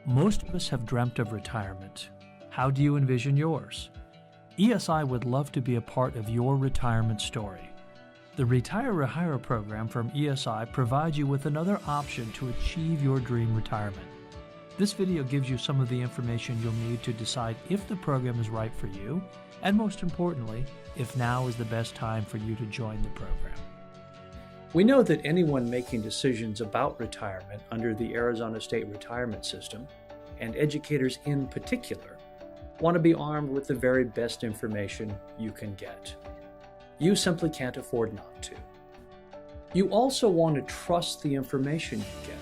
Most of us have dreamt of retirement. How do you envision yours? ESI would love to be a part of your retirement story. The RetireRehire program from ESI provides you with another option to achieve your dream retirement. This video gives you some of the information you'll need to decide if the program is right for you, and most importantly, if now is the best time for you to join the program. We know that anyone making decisions about retirement under the Arizona State Retirement System, and educators in particular, want to be armed with the very best information you can get. You simply can't afford not to. You also want to trust the information you get,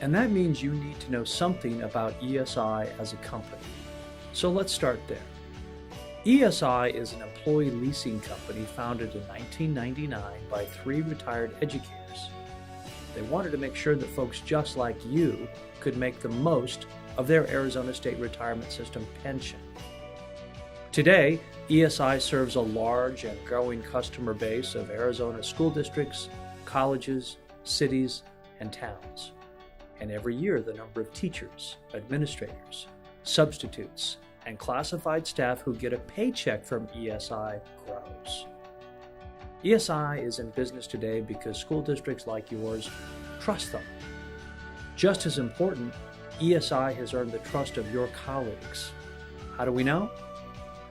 and that means you need to know something about ESI as a company. So let's start there. ESI is an employee leasing company founded in 1999 by 3 retired educators. They wanted to make sure that folks just like you could make the most of their Arizona State Retirement System pension. Today, ESI serves a large and growing customer base of Arizona school districts, colleges, cities, and towns. And every year, the number of teachers, administrators, substitutes, and classified staff who get a paycheck from ESI grows. ESI is in business today because school districts like yours trust them. Just as important, ESI has earned the trust of your colleagues. How do we know?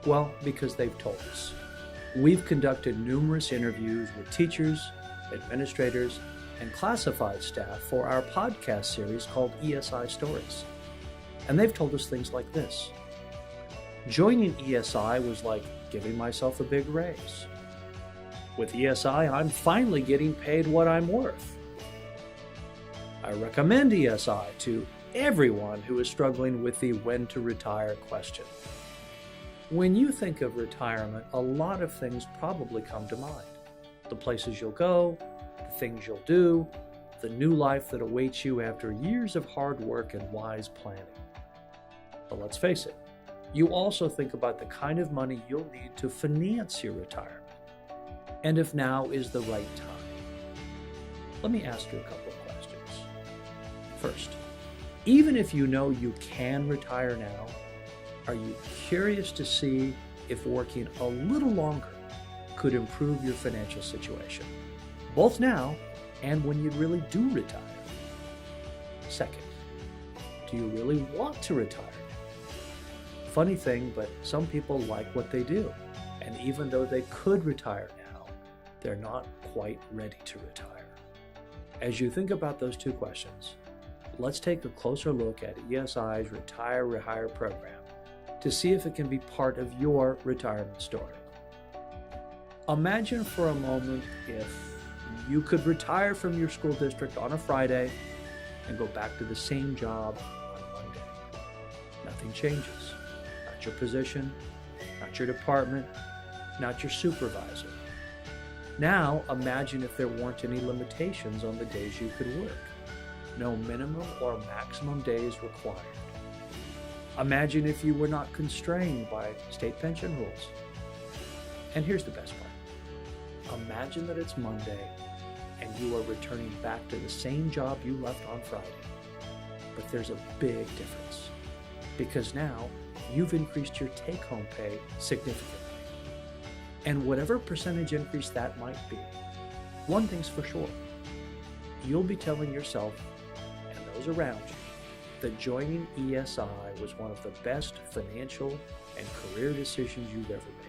Well, because they've told us. We've conducted numerous interviews with teachers, administrators, and classified staff for our podcast series called ESI Stories. And they've told us things like this. Joining ESI was like giving myself a big raise. With ESI, I'm finally getting paid what I'm worth. I recommend ESI to everyone who is struggling with the when to retire question. When you think of retirement, a lot of things probably come to mind. The places you'll go, the things you'll do, the new life that awaits you after years of hard work and wise planning. But let's face it, you also think about the kind of money you'll need to finance your retirement, and if now is the right time. Let me ask you a couple of questions. First, even if you know you can retire now, are you curious to see if working a little longer could improve your financial situation, both now and when you really do retire? Second, do you really want to retire? Funny thing, but some people like what they do, and even though they could retire now, they're not quite ready to retire. As you think about those two questions, let's take a closer look at ESI's RetireRehire program to see if it can be part of your retirement story. Imagine for a moment if you could retire from your school district on a Friday and go back to the same job on Monday. Nothing changes. Not your position, not your department, not your supervisor. Now imagine if there weren't any limitations on the days you could work. No minimum or maximum days required. Imagine if you were not constrained by state pension rules. And here's the best part. Imagine that it's Monday and you are returning back to the same job you left on Friday. But there's a big difference, because now you've increased your take-home pay significantly. And whatever percentage increase that might be, one thing's for sure. You'll be telling yourself and those around you that joining ESI was one of the best financial and career decisions you've ever made.